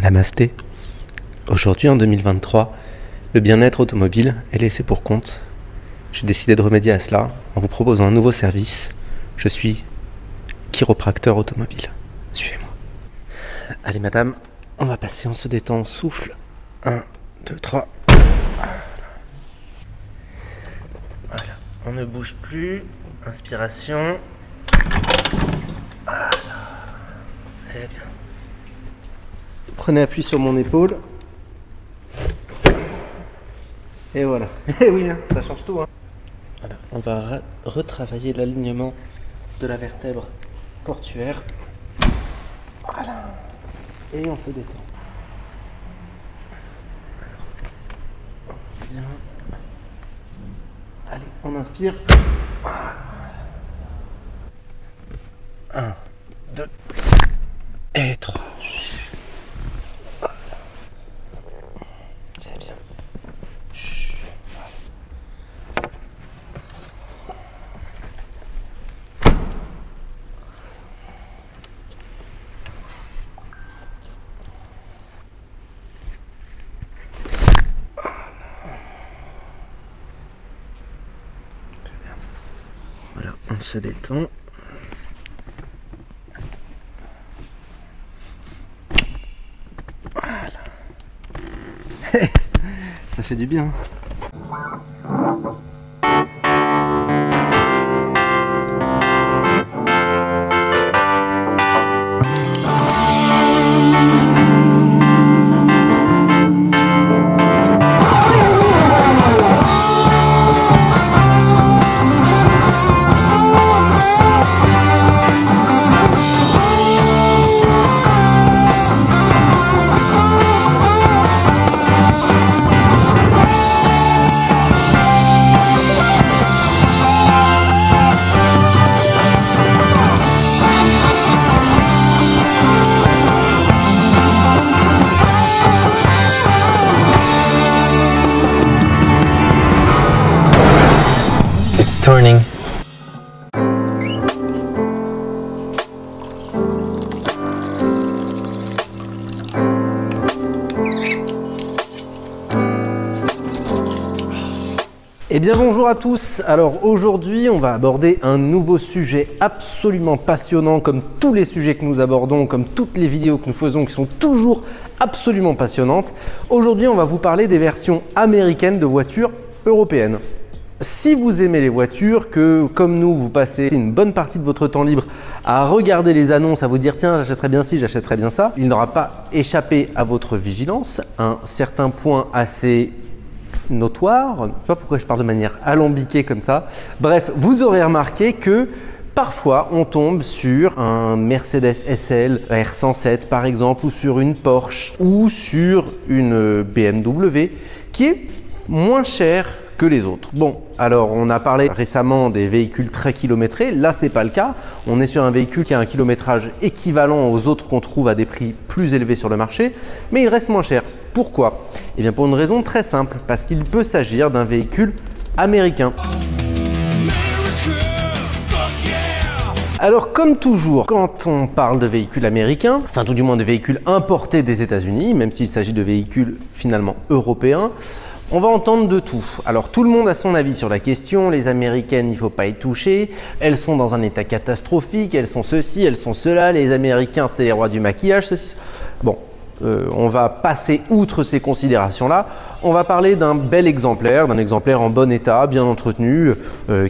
Namasté. Aujourd'hui, en 2023, le bien-être automobile est laissé pour compte. J'ai décidé de remédier à cela en vous proposant un nouveau service. Je suis chiropracteur automobile. Suivez-moi. Allez madame, on va passer, on se détend, on souffle. 1, 2, 3. Voilà, on ne bouge plus. Inspiration. Voilà. Très bien. Prenez appui sur mon épaule. Et voilà. Et oui, hein, ça change tout. Hein. Voilà. On va retravailler l'alignement de la vertèbre portuaire. Voilà. Et on se détend. Alors, bien. Allez, on inspire. 1, 2 et 3. C'est bien. Voilà, on se détend. Voilà. Ça fait du bien. It's turning. Eh bien bonjour à tous. Alors aujourd'hui on va aborder un nouveau sujet absolument passionnant, comme tous les sujets que nous abordons, comme toutes les vidéos que nous faisons qui sont toujours absolument passionnantes. Aujourd'hui on va vous parler des versions américaines de voitures européennes. Si vous aimez les voitures, que comme nous vous passez une bonne partie de votre temps libre à regarder les annonces, à vous dire tiens j'achèterais bien ci, j'achèterais bien ça, il n'aura pas échappé à votre vigilance un certain point assez notoire, je ne sais pas pourquoi je parle de manière alambiquée comme ça, bref, vous aurez remarqué que parfois on tombe sur un Mercedes SL R107 par exemple, ou sur une Porsche, ou sur une BMW qui est moins chère que les autres. Bon, alors on a parlé récemment des véhicules très kilométrés, là c'est pas le cas, on est sur un véhicule qui a un kilométrage équivalent aux autres qu'on trouve à des prix plus élevés sur le marché, mais il reste moins cher. Pourquoi? Eh bien pour une raison très simple, parce qu'il peut s'agir d'un véhicule américain. Alors comme toujours, quand on parle de véhicules américains, enfin tout du moins de véhicules importés des États-Unis, même s'il s'agit de véhicules finalement européens, on va entendre de tout. Alors tout le monde a son avis sur la question, les américaines il ne faut pas y toucher, elles sont dans un état catastrophique, elles sont ceci, elles sont cela, les américains c'est les rois du maquillage, ceci. Bon, on va passer outre ces considérations-là, on va parler d'un bel exemplaire, d'un exemplaire en bon état, bien entretenu,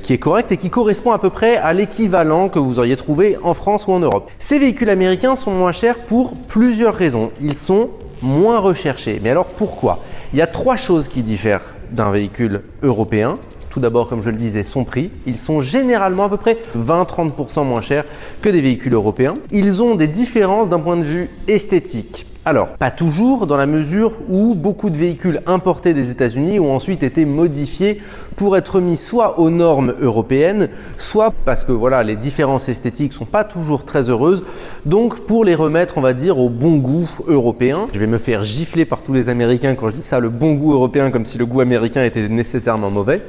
qui est correct et qui correspond à peu près à l'équivalent que vous auriez trouvé en France ou en Europe. Ces véhicules américains sont moins chers pour plusieurs raisons, ils sont moins recherchés. Mais alors pourquoi ? Il y a 3 choses qui diffèrent d'un véhicule européen. Tout d'abord, comme je le disais, son prix. Ils sont généralement à peu près 20-30% moins chers que des véhicules européens. Ils ont des différences d'un point de vue esthétique. Alors, pas toujours, dans la mesure où beaucoup de véhicules importés des États-Unis ont ensuite été modifiés pour être mis soit aux normes européennes, soit parce que voilà, les différences esthétiques sont pas toujours très heureuses, donc pour les remettre, on va dire, au bon goût européen. Je vais me faire gifler par tous les Américains quand je dis ça, le bon goût européen, comme si le goût américain était nécessairement mauvais.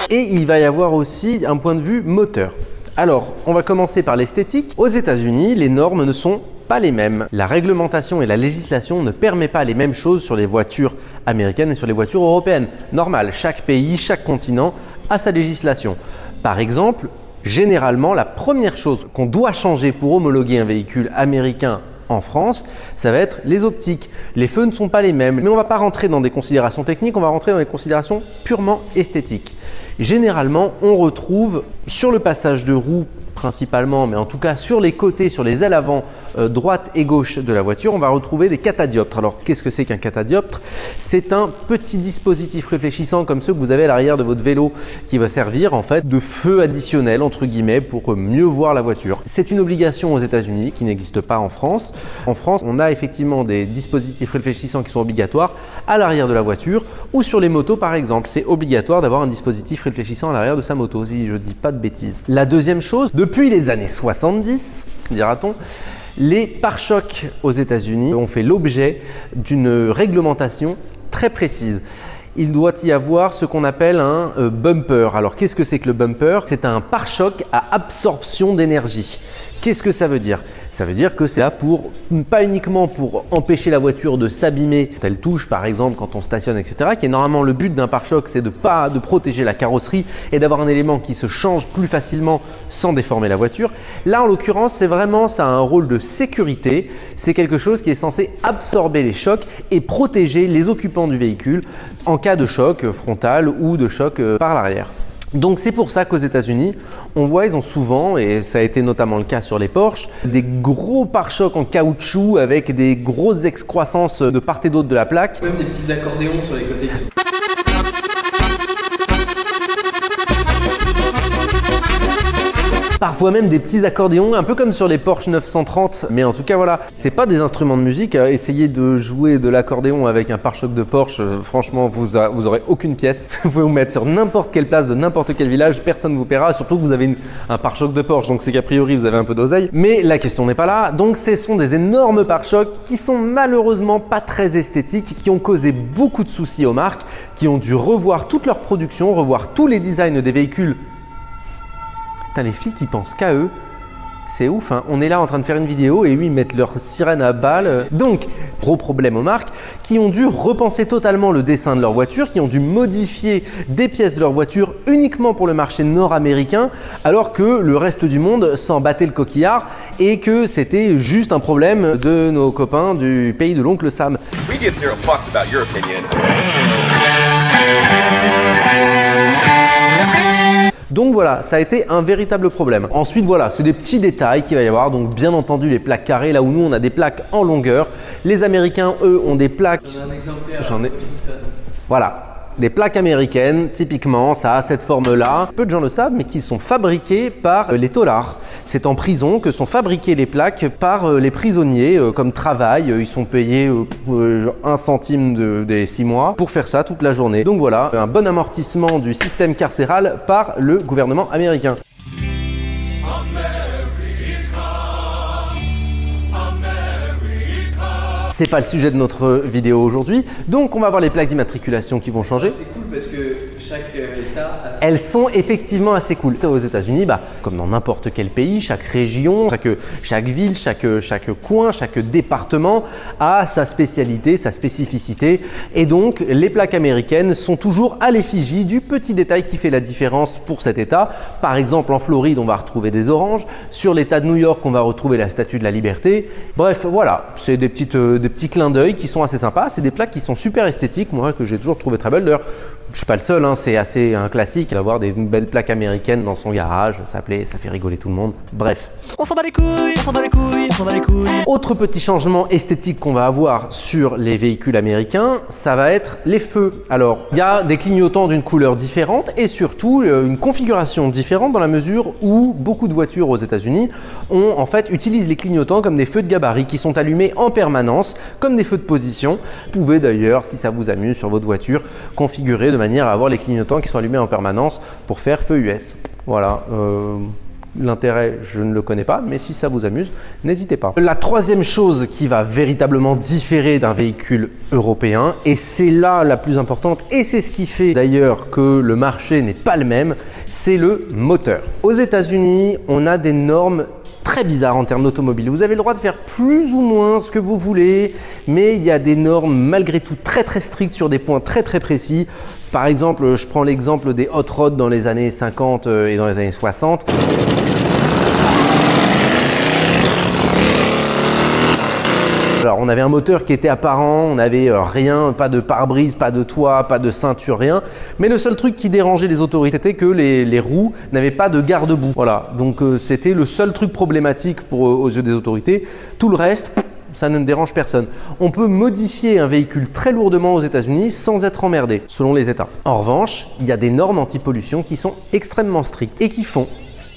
Et il va y avoir aussi un point de vue moteur. Alors, on va commencer par l'esthétique. Aux États-Unis, les normes ne sont pas les mêmes. La réglementation et la législation ne permettent pas les mêmes choses sur les voitures américaines et sur les voitures européennes. Normal, chaque pays, chaque continent a sa législation. Par exemple, généralement, la première chose qu'on doit changer pour homologuer un véhicule américain en France, ça va être les optiques. Les feux ne sont pas les mêmes, mais on ne va pas rentrer dans des considérations techniques, on va rentrer dans des considérations purement esthétiques. Généralement, on retrouve sur le passage de roue principalement, mais en tout cas sur les côtés, sur les ailes avant, droite et gauche de la voiture, on va retrouver des catadioptres. Alors qu'est-ce que c'est qu'un catadioptre? C'est un petit dispositif réfléchissant comme ceux que vous avez à l'arrière de votre vélo qui va servir en fait de feu additionnel entre guillemets pour mieux voir la voiture. C'est une obligation aux États-Unis qui n'existe pas en France. En France, on a effectivement des dispositifs réfléchissants qui sont obligatoires à l'arrière de la voiture ou sur les motos par exemple. C'est obligatoire d'avoir un dispositif réfléchissant à l'arrière de sa moto, si je dis pas de bêtises. La deuxième chose, depuis les années 70, dira-t-on, les pare-chocs aux États-Unis ont fait l'objet d'une réglementation très précise. Il doit y avoir ce qu'on appelle un bumper. Alors qu'est-ce que c'est que le bumper? C'est un pare-choc à absorption d'énergie. Qu'est-ce que ça veut dire? Ça veut dire que c'est là pour, pas uniquement pour empêcher la voiture de s'abîmer quand elle touche par exemple quand on stationne, etc. Qui est normalement le but d'un pare-choc, c'est de protéger la carrosserie et d'avoir un élément qui se change plus facilement sans déformer la voiture. Là en l'occurrence, c'est vraiment, ça a un rôle de sécurité. C'est quelque chose qui est censé absorber les chocs et protéger les occupants du véhicule en cas de choc frontal ou de choc par l'arrière. Donc c'est pour ça qu'aux États-Unis, on voit, ils ont souvent, et ça a été notamment le cas sur les Porsche, des gros pare-chocs en caoutchouc avec des grosses excroissances de part et d'autre de la plaque. Même des petits accordéons sur les côtés. Parfois même des petits accordéons, un peu comme sur les Porsche 930. Mais en tout cas, voilà, c'est pas des instruments de musique. Essayez de jouer de l'accordéon avec un pare-choc de Porsche, franchement, vous aurez aucune pièce. Vous pouvez vous mettre sur n'importe quelle place de n'importe quel village, personne ne vous paiera. Surtout que vous avez un pare-choc de Porsche, donc c'est qu'a priori vous avez un peu d'oseille. Mais la question n'est pas là. Donc ce sont des énormes pare-chocs qui sont malheureusement pas très esthétiques, qui ont causé beaucoup de soucis aux marques, qui ont dû revoir toute leur production, revoir tous les designs des véhicules. Putain, les flics, ils pensent qu'à eux. C'est ouf, hein. On est là en train de faire une vidéo et eux, ils mettent leur sirène à balles. Donc, gros problème aux marques qui ont dû repenser totalement le dessin de leur voiture, qui ont dû modifier des pièces de leur voiture uniquement pour le marché nord-américain, alors que le reste du monde s'en battait le coquillard et que c'était juste un problème de nos copains du pays de l'oncle Sam. We give zero fucks about your opinion. Donc voilà, ça a été un véritable problème. Ensuite voilà, c'est des petits détails qu'il va y avoir. Donc bien entendu les plaques carrées, là où nous on a des plaques en longueur. Les Américains, eux, ont des plaques... J'en ai... Voilà. Des plaques américaines, typiquement, ça a cette forme-là. Peu de gens le savent, mais qui sont fabriquées par les taulards. C'est en prison que sont fabriquées les plaques par les prisonniers comme travail. Ils sont payés 1 centime des 6 mois pour faire ça toute la journée. Donc voilà, un bon amortissement du système carcéral par le gouvernement américain. C'est pas le sujet de notre vidéo aujourd'hui, donc on va voir les plaques d'immatriculation qui vont changer. C'est cool parce que chaque état a... Elles sont effectivement assez cool. Aux États-Unis, comme dans n'importe quel pays, chaque région, chaque ville, chaque coin, chaque département a sa spécialité, sa spécificité. Et donc, les plaques américaines sont toujours à l'effigie du petit détail qui fait la différence pour cet état. Par exemple, en Floride, on va retrouver des oranges. Sur l'état de New York, on va retrouver la Statue de la Liberté. Bref, voilà, c'est des petits clins d'œil qui sont assez sympas. C'est des plaques qui sont super esthétiques, moi, que j'ai toujours trouvé très belles. D'ailleurs, je suis pas le seul, hein, c'est assez un classique d'avoir des belles plaques américaines dans son garage. Ça fait rigoler tout le monde. Bref. On s'en bat les couilles, on s'en bat les couilles, on s'en bat les couilles. Autre petit changement esthétique qu'on va avoir sur les véhicules américains, ça va être les feux. Alors, il y a des clignotants d'une couleur différente et surtout une configuration différente dans la mesure où beaucoup de voitures aux États-Unis utilisent les clignotants comme des feux de gabarit qui sont allumés en permanence, comme des feux de position. Vous pouvez d'ailleurs, si ça vous amuse sur votre voiture, configurer de manière à avoir les clignotants qui sont allumés en permanence pour faire feu US. Voilà. L'intérêt, je ne le connais pas, mais si ça vous amuse, n'hésitez pas. La troisième chose qui va véritablement différer d'un véhicule européen, et c'est là la plus importante, et c'est ce qui fait d'ailleurs que le marché n'est pas le même, c'est le moteur. Aux États-Unis, on a des normes très bizarres en termes d'automobile. Vous avez le droit de faire plus ou moins ce que vous voulez, mais il y a des normes malgré tout très strictes sur des points très précis. Par exemple, je prends l'exemple des hot rods dans les années 50 et dans les années 60. Alors, on avait un moteur qui était apparent, on n'avait rien, pas de pare-brise, pas de toit, pas de ceinture, rien. Mais le seul truc qui dérangeait les autorités, c'était que les roues n'avaient pas de garde-boue. Voilà, donc c'était le seul truc problématique aux yeux des autorités. Tout le reste, ça ne dérange personne. On peut modifier un véhicule très lourdement aux États-Unis sans être emmerdé, selon les États. En revanche, il y a des normes anti-pollution qui sont extrêmement strictes et qui font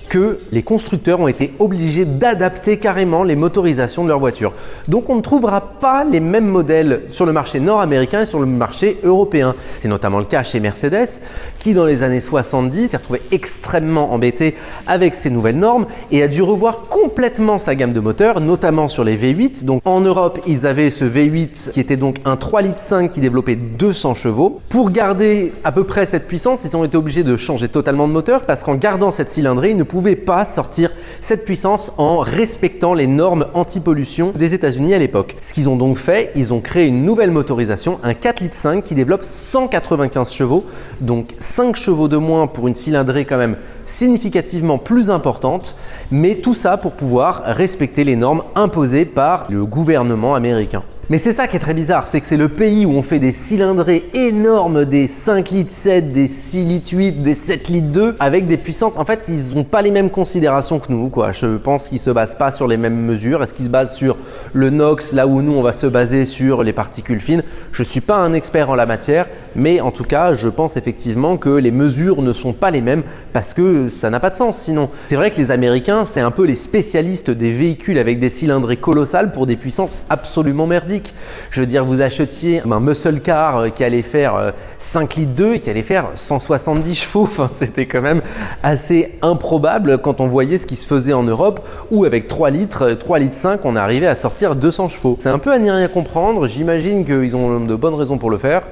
que les constructeurs ont été obligés d'adapter carrément les motorisations de leurs voitures. Donc on ne trouvera pas les mêmes modèles sur le marché nord-américain et sur le marché européen. C'est notamment le cas chez Mercedes qui dans les années 70 s'est retrouvé extrêmement embêté avec ces nouvelles normes et a dû revoir complètement sa gamme de moteurs, notamment sur les V8. Donc en Europe, ils avaient ce V8 qui était donc un 3,5 litres qui développait 200 chevaux. Pour garder à peu près cette puissance, ils ont été obligés de changer totalement de moteur parce qu'en gardant cette cylindrée, ils ne pouvaient pas sortir cette puissance en respectant les normes anti-pollution des États-Unis à l'époque. Ce qu'ils ont donc fait, ils ont créé une nouvelle motorisation, un 4,5 litres qui développe 195 chevaux, donc 5 chevaux de moins pour une cylindrée quand même significativement plus importante, mais tout ça pour pouvoir respecter les normes imposées par le gouvernement américain. Mais c'est ça qui est très bizarre, c'est que c'est le pays où on fait des cylindrées énormes, des 5 litres 7, des 6 litres 8, des 7 litres 2, avec des puissances. En fait, ils n'ont pas les mêmes considérations que nous, quoi. Je pense qu'ils ne se basent pas sur les mêmes mesures. Est-ce qu'ils se basent sur le NOx, là où nous, on va se baser sur les particules fines? Je ne suis pas un expert en la matière, mais en tout cas, je pense effectivement que les mesures ne sont pas les mêmes parce que ça n'a pas de sens sinon. C'est vrai que les Américains, c'est un peu les spécialistes des véhicules avec des cylindrées colossales pour des puissances absolument merdiques. Je veux dire, vous achetiez un muscle car qui allait faire 5 litres 2 et qui allait faire 170 chevaux. Enfin, c'était quand même assez improbable quand on voyait ce qui se faisait en Europe où avec 3 litres 5, on arrivait à sortir 200 chevaux. C'est un peu à n'y rien comprendre. J'imagine qu'ils ont de bonnes raisons pour le faire.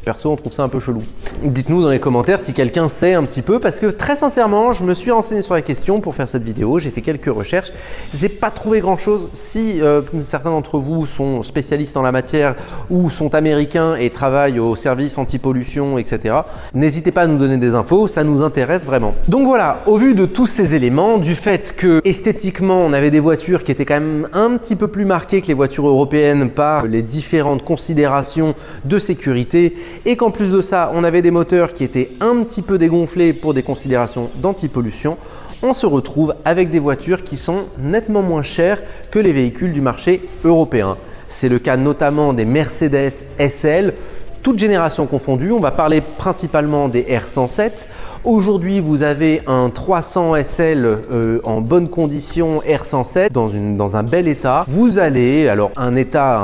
Perso, on trouve ça un peu chelou. Dites-nous dans les commentaires si quelqu'un sait un petit peu, parce que très sincèrement, je me suis renseigné sur la question pour faire cette vidéo, j'ai fait quelques recherches, j'ai pas trouvé grand chose. Si certains d'entre vous sont spécialistes en la matière ou sont américains et travaillent au service anti-pollution, etc., n'hésitez pas à nous donner des infos, ça nous intéresse vraiment. Donc voilà, au vu de tous ces éléments, du fait que esthétiquement, on avait des voitures qui étaient quand même un petit peu plus marquées que les voitures européennes par les différentes considérations de sécurité, et qu'en plus de ça, on avait des moteurs qui étaient un petit peu dégonflés pour des considérations d'anti-pollution, on se retrouve avec des voitures qui sont nettement moins chères que les véhicules du marché européen. C'est le cas notamment des Mercedes SL, toutes générations confondues. On va parler principalement des R107. Aujourd'hui, vous avez un 300 SL en bonne condition R107 dans un bel état. Vous allez, alors un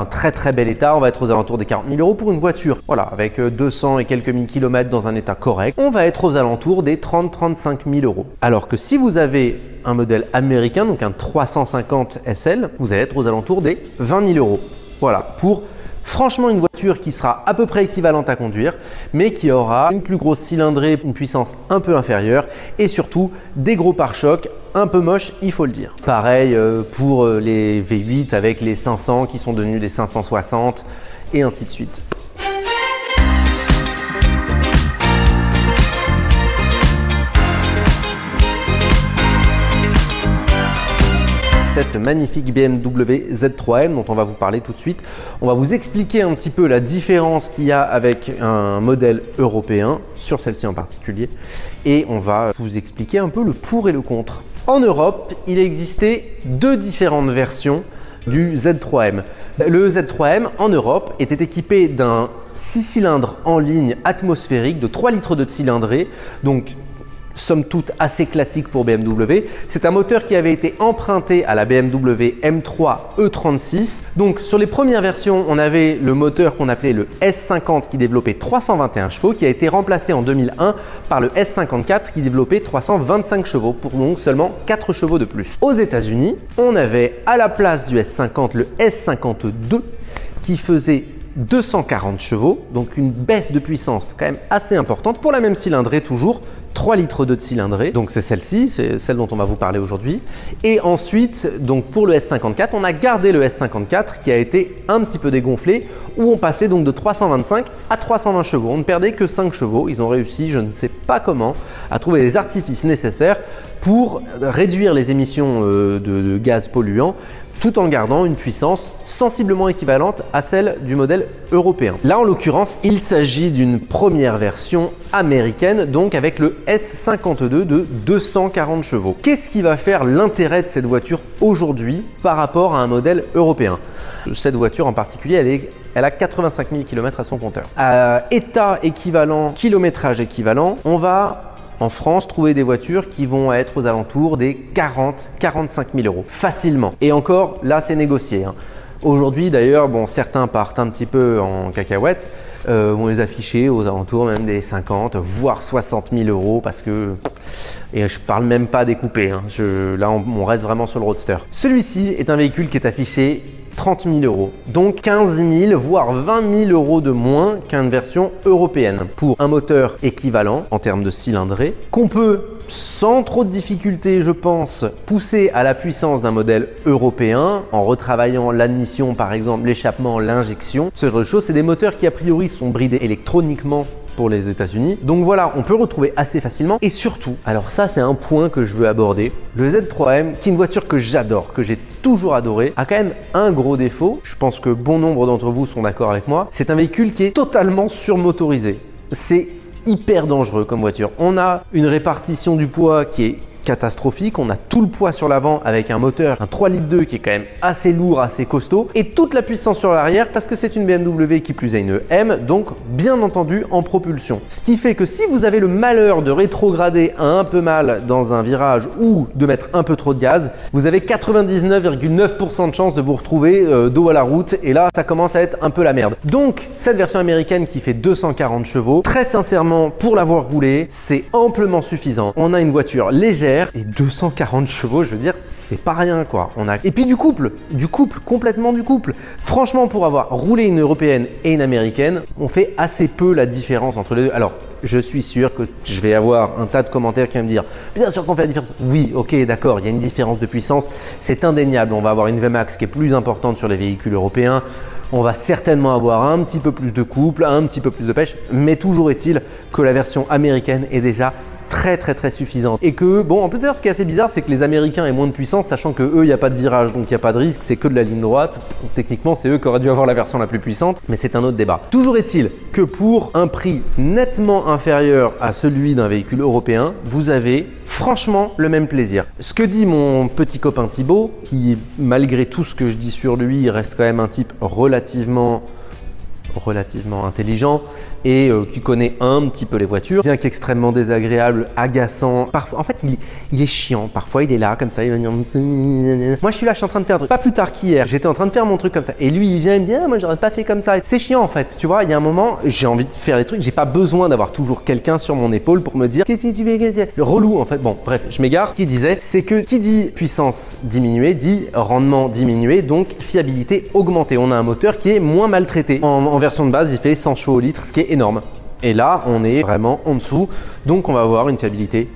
très bel état, on va être aux alentours des 40 000 € pour une voiture. Voilà, avec 200 et quelques mille kilomètres dans un état correct, on va être aux alentours des 30-35 000 €. Alors que si vous avez un modèle américain, donc un 350 SL, vous allez être aux alentours des 20 000 €. Voilà, pour franchement une voiture qui sera à peu près équivalente à conduire, mais qui aura une plus grosse cylindrée, une puissance un peu inférieure et surtout des gros pare-chocs un peu moches, il faut le dire. Pareil pour les V8 avec les 500 qui sont devenus des 560 et ainsi de suite. Cette magnifique BMW Z3M dont on va vous parler tout de suite. On va vous expliquer un petit peu la différence qu'il y a avec un modèle européen, sur celle-ci en particulier, et on va vous expliquer un peu le pour et le contre. En Europe, il existait deux différentes versions du Z3M. Le Z3M en Europe était équipé d'un 6 cylindres en ligne atmosphérique de 3 litres de cylindrée, donc somme toute assez classique pour BMW. C'est un moteur qui avait été emprunté à la BMW M3 E36. Donc sur les premières versions, on avait le moteur qu'on appelait le S50 qui développait 321 chevaux, qui a été remplacé en 2001 par le S54 qui développait 325 chevaux, pour donc seulement 4 chevaux de plus. Aux États-Unis, on avait à la place du S50 le S52 qui faisait 240 chevaux, donc une baisse de puissance quand même assez importante pour la même cylindrée toujours, 3 litres de cylindrée, donc c'est celle-ci, c'est celle dont on va vous parler aujourd'hui. Et ensuite, donc pour le S54, on a gardé le S54 qui a été un petit peu dégonflé, où on passait donc de 325 à 320 chevaux. On ne perdait que 5 chevaux. Ils ont réussi, je ne sais pas comment, à trouver les artifices nécessaires pour réduire les émissions de gaz polluants, tout en gardant une puissance sensiblement équivalente à celle du modèle européen. Là, en l'occurrence, il s'agit d'une première version américaine, donc avec le S52 de 240 chevaux. Qu'est-ce qui va faire l'intérêt de cette voiture aujourd'hui par rapport à un modèle européen? Cette voiture en particulier, elle a 85 000 km à son compteur. État équivalent, kilométrage équivalent, on va en France trouver des voitures qui vont être aux alentours des 40-45 000 euros facilement. Et encore, là, c'est négocié. Aujourd'hui, d'ailleurs, bon, certains partent un petit peu en cacahuète, vont les afficher aux alentours même des 50, voire 60 000 euros parce que… Et je parle même pas des coupés, là, on reste vraiment sur le roadster. Celui-ci est un véhicule qui est affiché 30 000 euros, donc 15 000 voire 20 000 euros de moins qu'une version européenne pour un moteur équivalent en termes de cylindrée qu'on peut sans trop de difficulté, je pense, pousser à la puissance d'un modèle européen en retravaillant l'admission par exemple, l'échappement, l'injection, ce genre de choses. C'est des moteurs qui a priori sont bridés électroniquement pour les États-Unis. Donc voilà, on peut retrouver assez facilement. Et surtout, alors ça c'est un point que je veux aborder, le Z3M, qui est une voiture que j'adore, que j'ai toujours adoré, a quand même un gros défaut. Je pense que bon nombre d'entre vous sont d'accord avec moi. C'est un véhicule qui est totalement surmotorisé. C'est hyper dangereux comme voiture. On a une répartition du poids qui est catastrophique, on a tout le poids sur l'avant avec un moteur, un 3,2 litres qui est quand même assez lourd, assez costaud, et toute la puissance sur l'arrière parce que c'est une BMW qui plus est une M, donc bien entendu en propulsion. Ce qui fait que si vous avez le malheur de rétrograder un peu mal dans un virage ou de mettre un peu trop de gaz, vous avez 99,9% de chances de vous retrouver dos à la route, et là ça commence à être un peu la merde. Donc cette version américaine qui fait 240 chevaux, très sincèrement pour l'avoir roulé, c'est amplement suffisant. On a une voiture légère et 240 chevaux, je veux dire, c'est pas rien quoi. Et puis du couple, complètement du couple. Franchement, pour avoir roulé une européenne et une américaine, on fait assez peu la différence entre les deux. Alors, je suis sûr que je vais avoir un tas de commentaires qui vont me dire « Bien sûr qu'on fait la différence ». Oui, ok, d'accord, il y a une différence de puissance, c'est indéniable. On va avoir une VMAX qui est plus importante sur les véhicules européens. On va certainement avoir un petit peu plus de couple, un petit peu plus de pêche, mais toujours est-il que la version américaine est déjà très suffisante. Et que, bon, en plus d'ailleurs, ce qui est assez bizarre, c'est que les Américains aient moins de puissance, sachant que eux, il n'y a pas de virage, donc il n'y a pas de risque, c'est que de la ligne droite. Techniquement, c'est eux qui auraient dû avoir la version la plus puissante, mais c'est un autre débat. Toujours est-il que pour un prix nettement inférieur à celui d'un véhicule européen, vous avez franchement le même plaisir. Ce que dit mon petit copain Thibaut, qui malgré tout ce que je dis sur lui, reste quand même un type relativement intelligent et qui connaît un petit peu les voitures, bien qu'extrêmement désagréable, agaçant. Parfois, en fait, il est chiant. Parfois, il est là comme ça. Il va dire... Moi, je suis là, je suis en train de faire un truc. Pas plus tard qu'hier, j'étais en train de faire mon truc comme ça. Et lui, il vient et me dit, ah, moi, j'aurais pas fait comme ça. C'est chiant en fait. Tu vois, il y a un moment, j'ai envie de faire des trucs. J'ai pas besoin d'avoir toujours quelqu'un sur mon épaule pour me dire, qu'est-ce que tu fais, le relou en fait. Bon, bref, je m'égare. Qui disait, c'est que qui dit puissance diminuée dit rendement diminué, donc fiabilité augmentée. On a un moteur qui est moins maltraité. En version de base, il fait 100 chevaux au litre, ce qui est énorme. Et là, on est vraiment en dessous, donc on va avoir une fiabilité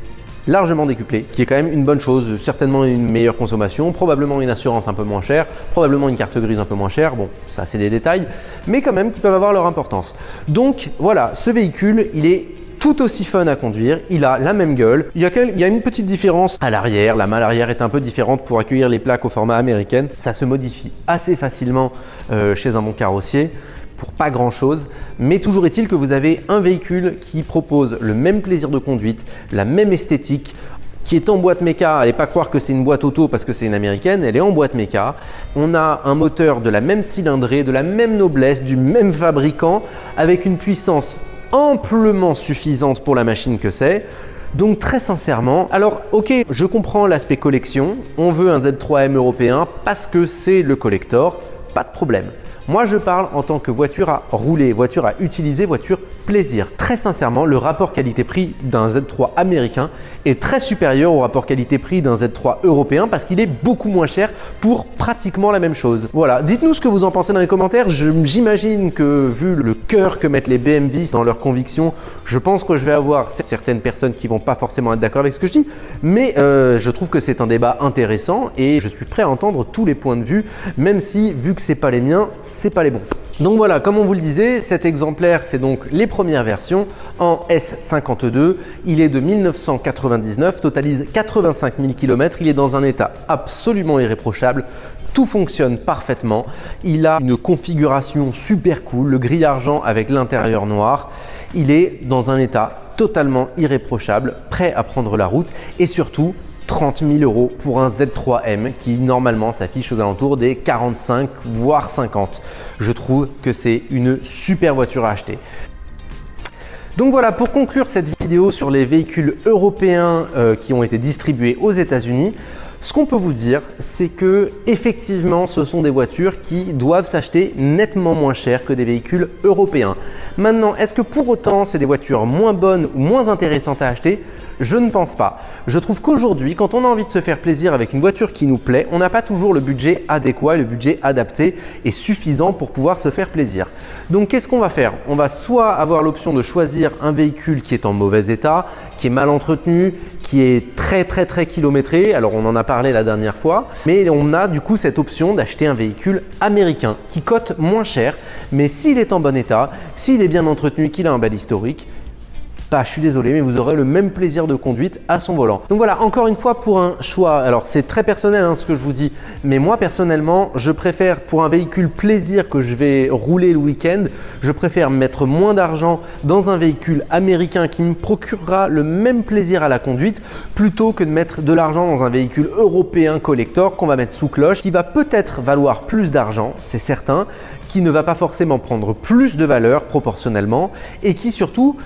largement décuplée, ce qui est quand même une bonne chose, certainement une meilleure consommation, probablement une assurance un peu moins chère, probablement une carte grise un peu moins chère, bon, ça c'est des détails, mais quand même qui peuvent avoir leur importance. Donc voilà, ce véhicule, il est tout aussi fun à conduire, il a la même gueule, il y a une petite différence à l'arrière, la malle arrière est un peu différente pour accueillir les plaques au format américain, ça se modifie assez facilement chez un bon carrossier, pour pas grand chose, mais toujours est-il que vous avez un véhicule qui propose le même plaisir de conduite, la même esthétique, qui est en boîte méca. Allez pas croire que c'est une boîte auto parce que c'est une américaine, elle est en boîte méca. On a un moteur de la même cylindrée, de la même noblesse, du même fabricant, avec une puissance amplement suffisante pour la machine que c'est. Donc très sincèrement, alors ok, je comprends l'aspect collection, on veut un Z3M européen parce que c'est le collector. pas de problème. Moi, je parle en tant que voiture à rouler, voiture à utiliser, voiture plaisir. Très sincèrement, le rapport qualité-prix d'un Z3 américain est très supérieur au rapport qualité-prix d'un Z3 européen parce qu'il est beaucoup moins cher pour pratiquement la même chose. Voilà, dites-nous ce que vous en pensez dans les commentaires. J'imagine que vu le cœur que mettent les BMW dans leurs convictions, je pense que je vais avoir certaines personnes qui vont pas forcément être d'accord avec ce que je dis, mais je trouve que c'est un débat intéressant et je suis prêt à entendre tous les points de vue, même si vu que c'est pas les miens, c'est pas les bons. Donc voilà, comme on vous le disait, cet exemplaire, c'est donc les premières versions en S52. Il est de 1999, totalise 85 000 km. Il est dans un état absolument irréprochable. Tout fonctionne parfaitement. Il a une configuration super cool, le gris argent avec l'intérieur noir. Il est dans un état totalement irréprochable, prêt à prendre la route et surtout 30 000 € pour un Z3M qui normalement s'affiche aux alentours des 45 voire 50. Je trouve que c'est une super voiture à acheter. Donc voilà, pour conclure cette vidéo sur les véhicules européens qui ont été distribués aux États-Unis, ce qu'on peut vous dire, c'est que effectivement, ce sont des voitures qui doivent s'acheter nettement moins cher que des véhicules européens. Maintenant, est-ce que pour autant, c'est des voitures moins bonnes ou moins intéressantes à acheter? Je ne pense pas. Je trouve qu'aujourd'hui, quand on a envie de se faire plaisir avec une voiture qui nous plaît, on n'a pas toujours le budget adéquat et le budget adapté et suffisant pour pouvoir se faire plaisir. Donc, qu'est-ce qu'on va faire? On va soit avoir l'option de choisir un véhicule qui est en mauvais état, qui est mal entretenu, qui est très kilométré. Alors, on en a parlé la dernière fois, mais on a du coup cette option d'acheter un véhicule américain qui cote moins cher, mais s'il est en bon état, s'il est bien entretenu, qu'il a un bel historique, bah, je suis désolé, mais vous aurez le même plaisir de conduite à son volant. Donc voilà, encore une fois, pour un choix, alors c'est très personnel ce que je vous dis, mais moi personnellement, je préfère pour un véhicule plaisir que je vais rouler le week-end, je préfère mettre moins d'argent dans un véhicule américain qui me procurera le même plaisir à la conduite plutôt que de mettre de l'argent dans un véhicule européen collector qu'on va mettre sous cloche, qui va peut-être valoir plus d'argent, c'est certain, qui ne va pas forcément prendre plus de valeur proportionnellement et qui surtout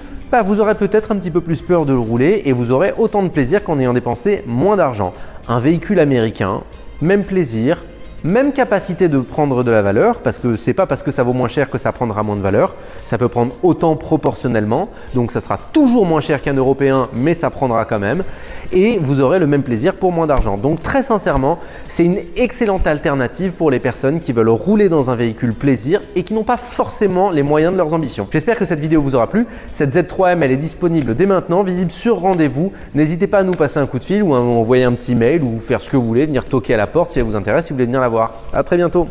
vous aurez peut-être un petit peu plus peur de le rouler et vous aurez autant de plaisir qu'en ayant dépensé moins d'argent. Un véhicule américain, même plaisir, même capacité de prendre de la valeur, parce que c'est pas parce que ça vaut moins cher que ça prendra moins de valeur. Ça peut prendre autant proportionnellement, donc ça sera toujours moins cher qu'un européen, mais ça prendra quand même. Et vous aurez le même plaisir pour moins d'argent. Donc très sincèrement, c'est une excellente alternative pour les personnes qui veulent rouler dans un véhicule plaisir et qui n'ont pas forcément les moyens de leurs ambitions. J'espère que cette vidéo vous aura plu. Cette Z3M, elle est disponible dès maintenant, visible sur rendez-vous. N'hésitez pas à nous passer un coup de fil ou à envoyer un petit mail ou faire ce que vous voulez, venir toquer à la porte si elle vous intéresse, si vous voulez venir la voir. À très bientôt.